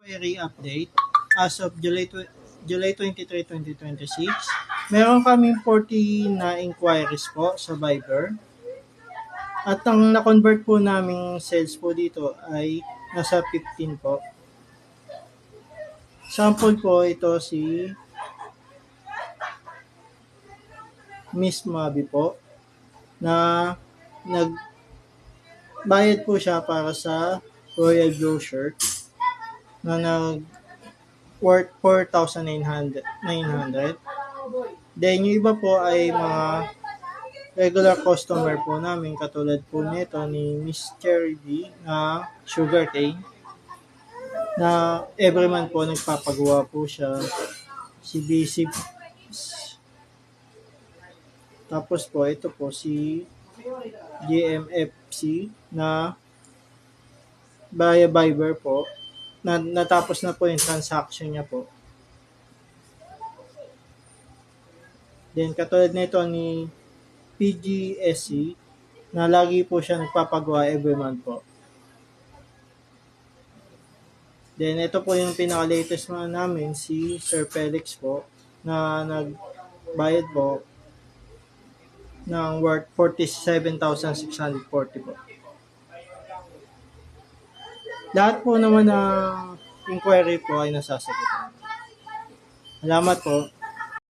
Inquiry update as of July 23, 2026. Meron kaming 40 na inquiries po sa Viber. At ang na-convert po naming sales po dito ay nasa 15 po. Sample po ito si Miss Mabi po na nagbayad po siya para sa Royal Blue shirt na worth 4,900. Then yung iba po ay mga regular customer po namin katulad po nito ni Miss Cherry D na sugar cane na every month po nagpapagawa po siya, si BC. Tapos po ito po si GMFC na via Viber po na natapos na po yung transaction niya po. Then katulad nito ni PGSC na lagi po siya nagpapagawa every month po. Then ito po yung pinaka-latest mga namin, si Sir Felix po na nagbayad po ng worth 47,640 po. Lahat po naman ng inquiry po ay nasasagot. Salamat po.